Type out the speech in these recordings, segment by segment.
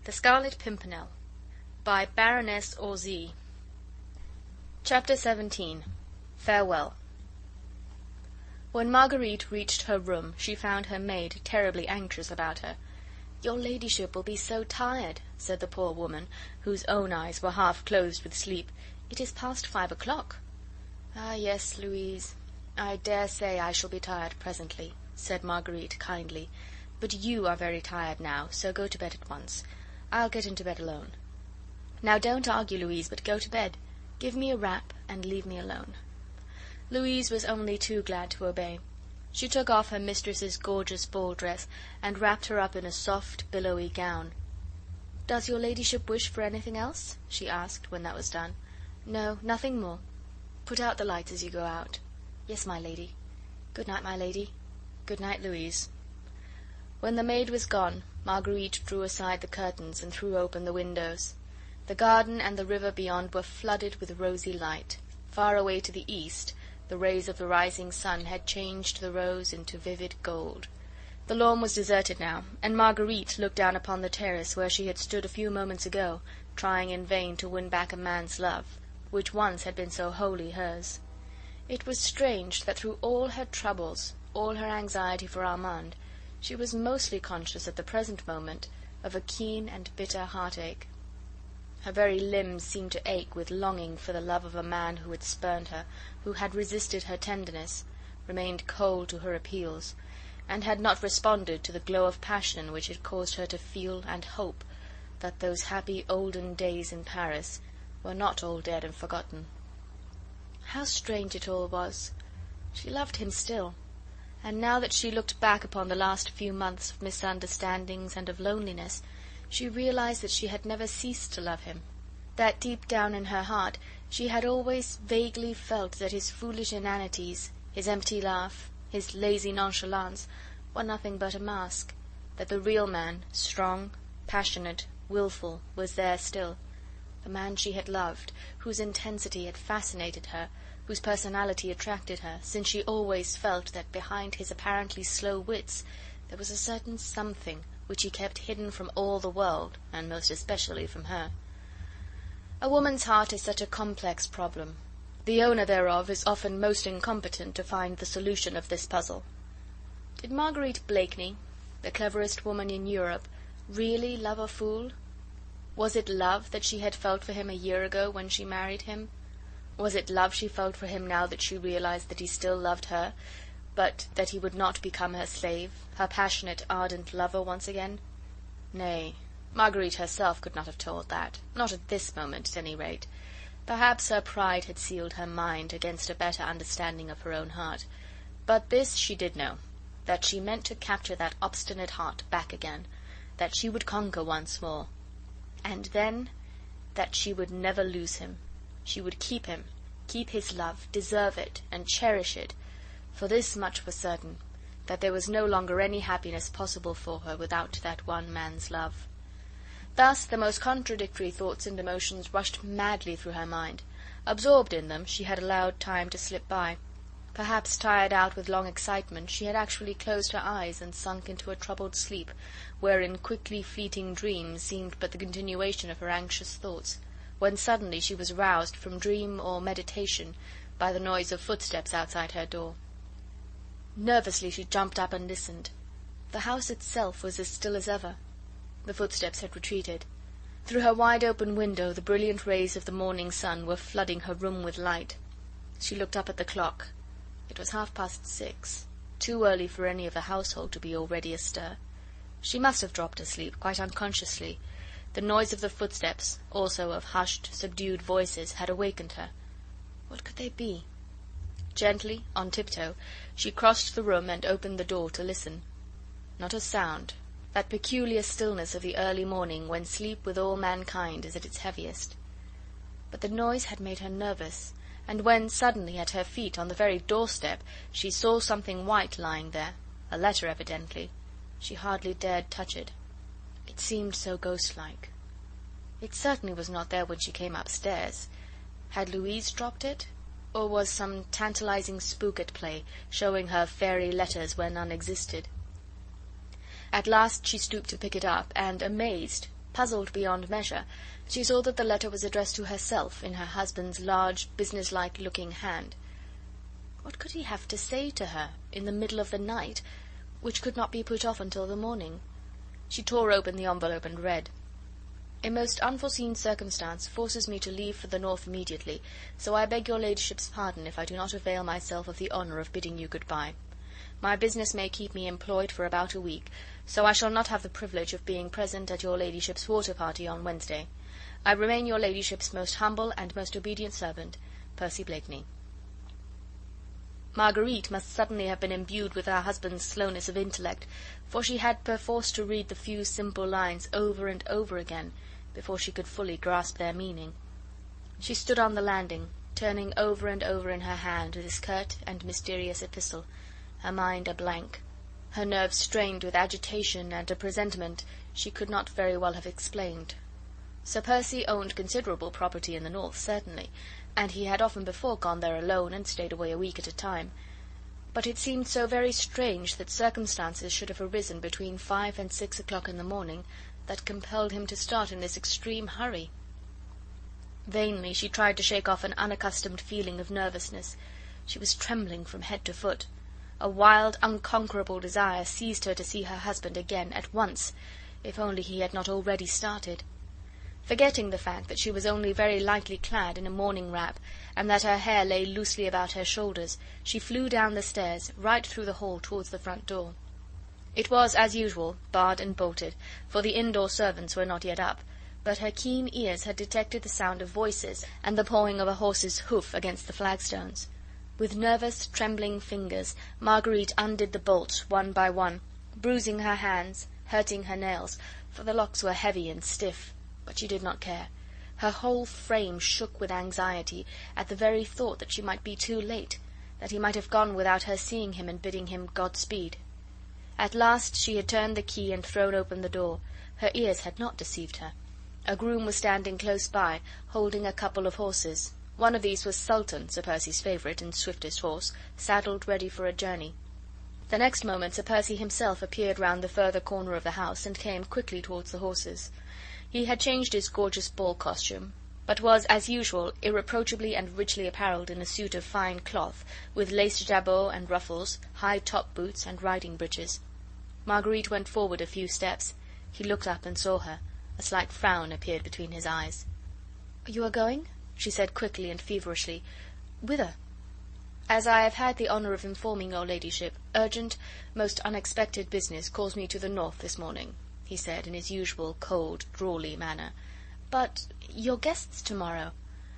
The Scarlet Pimpernel by Baroness Orsay. Chapter 17. Farewell. When Marguerite reached her room, she found her maid terribly anxious about her. "Your ladyship will be so tired," said the poor woman, whose own eyes were half closed with sleep. "It is past 5 o'clock." "Ah, yes, Louise, I dare say I shall be tired presently," said Marguerite kindly. "But you are very tired now, so go to bed at once. I'll get into bed alone. Now don't argue, Louise, but go to bed. Give me a wrap and leave me alone." Louise was only too glad to obey. She took off her mistress's gorgeous ball dress and wrapped her up in a soft, billowy gown. "Does your ladyship wish for anything else?" she asked, when that was done. "No, nothing more. Put out the lights as you go out." "Yes, my lady." "Good night, my lady." "Good night, Louise." When the maid was gone, Marguerite drew aside the curtains and threw open the windows. The garden and the river beyond were flooded with rosy light. Far away to the east, the rays of the rising sun had changed the rose into vivid gold. The lawn was deserted now, and Marguerite looked down upon the terrace where she had stood a few moments ago, trying in vain to win back a man's love, which once had been so wholly hers. It was strange that through all her troubles, all her anxiety for Armand, she was mostly conscious at the present moment of a keen and bitter heartache. Her very limbs seemed to ache with longing for the love of a man who had spurned her, who had resisted her tenderness, remained cold to her appeals, and had not responded to the glow of passion which had caused her to feel and hope that those happy olden days in Paris were not all dead and forgotten. How strange it all was! She loved him still, and now that she looked back upon the last few months of misunderstandings and of loneliness, she realized that she had never ceased to love him, that deep down in her heart she had always vaguely felt that his foolish inanities, his empty laugh, his lazy nonchalance, were nothing but a mask, that the real man, strong, passionate, willful, was there still, the man she had loved, whose intensity had fascinated her, whose personality attracted her, since she always felt that behind his apparently slow wits there was a certain something which he kept hidden from all the world, and most especially from her. A woman's heart is such a complex problem. The owner thereof is often most incompetent to find the solution of this puzzle. Did Marguerite Blakeney, the cleverest woman in Europe, really love a fool? Was it love that she had felt for him a year ago when she married him? Was it love she felt for him now that she realized that he still loved her, but that he would not become her slave, her passionate, ardent lover once again? Nay, Marguerite herself could not have told that, not at this moment, at any rate. Perhaps her pride had sealed her mind against a better understanding of her own heart, but this she did know, that she meant to capture that obstinate heart back again, that she would conquer once more, and then that she would never lose him. She would keep him, keep his love, deserve it, and cherish it, for this much was certain, that there was no longer any happiness possible for her without that one man's love. Thus the most contradictory thoughts and emotions rushed madly through her mind. Absorbed in them, she had allowed time to slip by. Perhaps tired out with long excitement, she had actually closed her eyes and sunk into a troubled sleep, wherein quickly fleeting dreams seemed but the continuation of her anxious thoughts, when suddenly she was roused from dream or meditation by the noise of footsteps outside her door. Nervously she jumped up and listened. The house itself was as still as ever. The footsteps had retreated. Through her wide open window the brilliant rays of the morning sun were flooding her room with light. She looked up at the clock. It was 6:30, too early for any of the household to be already astir. She must have dropped asleep, quite unconsciously. The noise of the footsteps, also of hushed, subdued voices, had awakened her. What could they be? Gently, on tiptoe, she crossed the room and opened the door to listen. Not a sound. That peculiar stillness of the early morning, when sleep with all mankind is at its heaviest. But the noise had made her nervous, and when, suddenly, at her feet, on the very doorstep, she saw something white lying there, a letter evidently, she hardly dared touch it. It seemed so ghost-like. It certainly was not there when she came upstairs. Had Louise dropped it? Or was some tantalizing spook at play, showing her fairy letters where none existed? At last she stooped to pick it up, and, amazed, puzzled beyond measure, she saw that the letter was addressed to herself in her husband's large, business-like-looking hand. What could he have to say to her in the middle of the night, which could not be put off until the morning? She tore open the envelope and read: "A most unforeseen circumstance forces me to leave for the north immediately, so I beg your ladyship's pardon if I do not avail myself of the honour of bidding you good-bye. My business may keep me employed for about a week, so I shall not have the privilege of being present at your ladyship's water-party on Wednesday. I remain your ladyship's most humble and most obedient servant, Percy Blakeney." Marguerite must suddenly have been imbued with her husband's slowness of intellect, for she had perforce to read the few simple lines over and over again before she could fully grasp their meaning. She stood on the landing, turning over and over in her hand this curt and mysterious epistle, her mind a blank, her nerves strained with agitation and a presentiment she could not very well have explained. Sir Percy owned considerable property in the north, certainly, and he had often before gone there alone and stayed away a week at a time. But it seemed so very strange that circumstances should have arisen between 5 and 6 o'clock in the morning that compelled him to start in this extreme hurry. Vainly she tried to shake off an unaccustomed feeling of nervousness. She was trembling from head to foot. A wild, unconquerable desire seized her to see her husband again, at once, if only he had not already started. Forgetting the fact that she was only very lightly clad in a morning wrap, and that her hair lay loosely about her shoulders, she flew down the stairs, right through the hall towards the front door. It was, as usual, barred and bolted, for the indoor servants were not yet up, but her keen ears had detected the sound of voices and the pawing of a horse's hoof against the flagstones. With nervous, trembling fingers, Marguerite undid the bolts one by one, bruising her hands, hurting her nails, for the locks were heavy and stiff. But she did not care. Her whole frame shook with anxiety at the very thought that she might be too late, that he might have gone without her seeing him and bidding him Godspeed. At last she had turned the key and thrown open the door. Her ears had not deceived her. A groom was standing close by, holding a couple of horses. One of these was Sultan, Sir Percy's favourite and swiftest horse, saddled ready for a journey. The next moment Sir Percy himself appeared round the further corner of the house, and came quickly towards the horses. He had changed his gorgeous ball costume, but was, as usual, irreproachably and richly apparelled in a suit of fine cloth, with laced jabot and ruffles, high top boots, and riding breeches. Marguerite went forward a few steps. He looked up and saw her. A slight frown appeared between his eyes. "You are going?" she said quickly and feverishly. "Whither?" "As I have had the honour of informing your ladyship, urgent, most unexpected business calls me to the north this morning," he said, in his usual cold, drawly manner. "But your guests to-morrow?"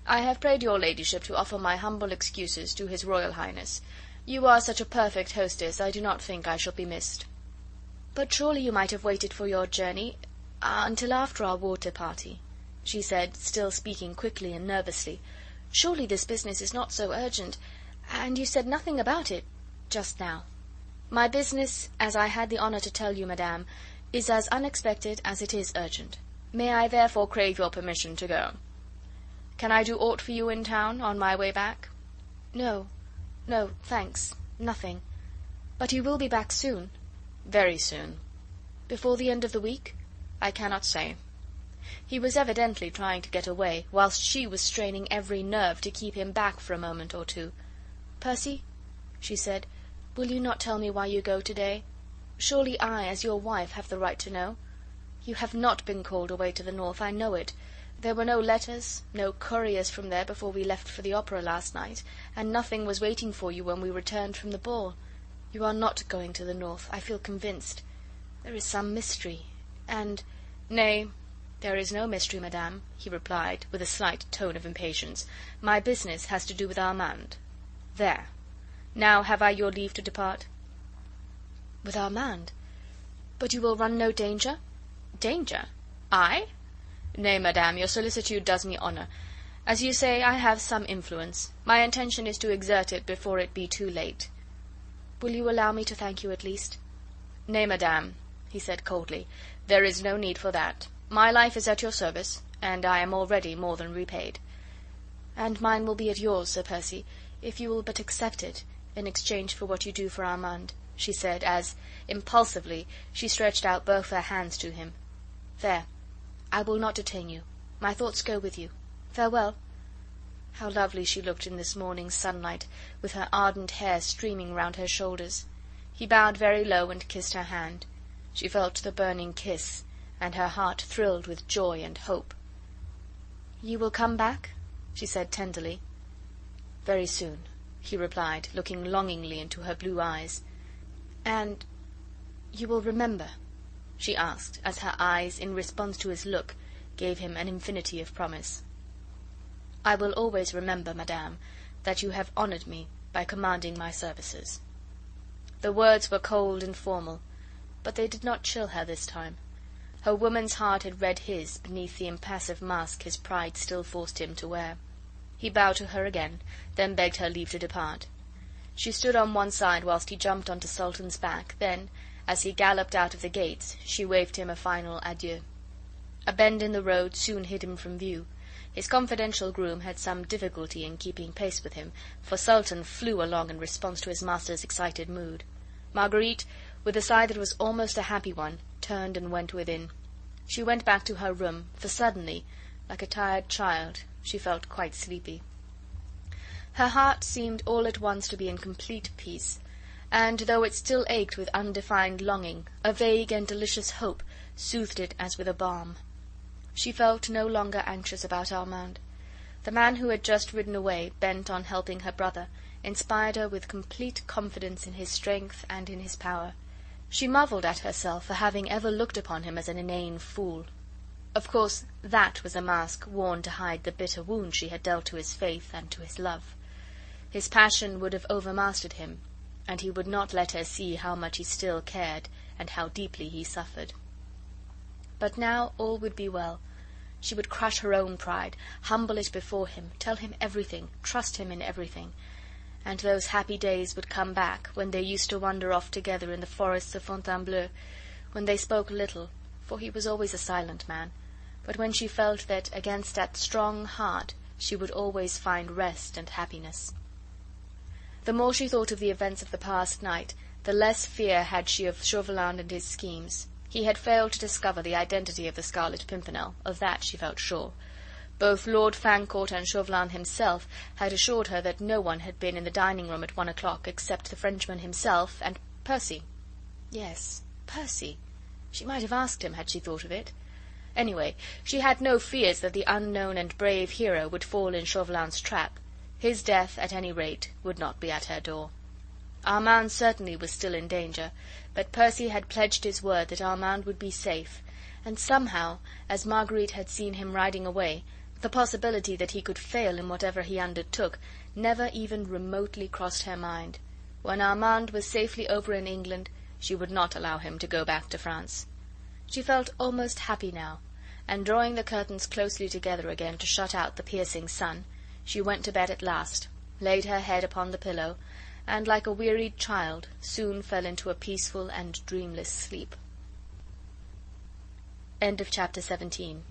"I have prayed your ladyship to offer my humble excuses to his Royal Highness. You are such a perfect hostess, I do not think I shall be missed." "But surely you might have waited for your journey until after our water-party," she said, still speaking quickly and nervously. "Surely this business is not so urgent, and you said nothing about it just now." "My business, as I had the honour to tell you, madame, is as unexpected as it is urgent. May I therefore crave your permission to go? Can I do aught for you in town, on my way back?" No, thanks, nothing. But you will be back soon?" "Very soon." "Before the end of the week?" "I cannot say." He was evidently trying to get away, whilst she was straining every nerve to keep him back for a moment or two. "Percy," she said, "will you not tell me why you go today? Surely I, as your wife, have the right to know. You have not been called away to the north, I know it. There were no letters, no couriers from there before we left for the opera last night, and nothing was waiting for you when we returned from the ball. You are not going to the north, I feel convinced. There is some mystery, and—" "Nay, there is no mystery, madame," he replied, with a slight tone of impatience. "My business has to do with Armand. There. Now have I your leave to depart?" "With Armand? But you will run no danger?" "Danger? I? Nay, madame, your solicitude does me honour. As you say, I have some influence. My intention is to exert it before it be too late." "Will you allow me to thank you at least?" "Nay, madame," he said coldly, "there is no need for that. My life is at your service, and I am already more than repaid." "And mine will be at yours, Sir Percy, if you will but accept it, in exchange for what you do for Armand," she said, as, impulsively, she stretched out both her hands to him. "There, I will not detain you. My thoughts go with you. Farewell." How lovely she looked in this morning sunlight, with her ardent hair streaming round her shoulders. He bowed very low and kissed her hand. She felt the burning kiss, and her heart thrilled with joy and hope. "You will come back?" she said tenderly. "Very soon," he replied, looking longingly into her blue eyes. "And you will remember?" she asked, as her eyes, in response to his look, gave him an infinity of promise. "I will always remember, madame, that you have honoured me by commanding my services." The words were cold and formal, but they did not chill her this time. Her woman's heart had read his beneath the impassive mask his pride still forced him to wear. He bowed to her again, then begged her leave to depart. She stood on one side whilst he jumped onto Sultan's back, then, as he galloped out of the gates, she waved him a final adieu. A bend in the road soon hid him from view. His confidential groom had some difficulty in keeping pace with him, for Sultan flew along in response to his master's excited mood. Marguerite, with a sigh that was almost a happy one, turned and went within. She went back to her room, for suddenly, like a tired child, she felt quite sleepy. Her heart seemed all at once to be in complete peace, and, though it still ached with undefined longing, a vague and delicious hope soothed it as with a balm. She felt no longer anxious about Armand. The man who had just ridden away, bent on helping her brother, inspired her with complete confidence in his strength and in his power. She marvelled at herself for having ever looked upon him as an inane fool. Of course, that was a mask worn to hide the bitter wound she had dealt to his faith and to his love. His passion would have overmastered him, and he would not let her see how much he still cared and how deeply he suffered. But now all would be well. She would crush her own pride, humble it before him, tell him everything, trust him in everything. And those happy days would come back, when they used to wander off together in the forests of Fontainebleau, when they spoke little, for he was always a silent man, but when she felt that against that strong heart she would always find rest and happiness. The more she thought of the events of the past night, the less fear had she of Chauvelin and his schemes. He had failed to discover the identity of the Scarlet Pimpernel, of that she felt sure. Both Lord Fancourt and Chauvelin himself had assured her that no one had been in the dining room at 1 o'clock except the Frenchman himself and Percy. Yes, Percy. She might have asked him, had she thought of it. Anyway, she had no fears that the unknown and brave hero would fall in Chauvelin's trap. His death, at any rate, would not be at her door. Armand certainly was still in danger, but Percy had pledged his word that Armand would be safe, and somehow, as Marguerite had seen him riding away, the possibility that he could fail in whatever he undertook never even remotely crossed her mind. When Armand was safely over in England, she would not allow him to go back to France. She felt almost happy now, and drawing the curtains closely together again to shut out the piercing sun, she went to bed at last, laid her head upon the pillow, and, like a wearied child, soon fell into a peaceful and dreamless sleep. End of chapter 17.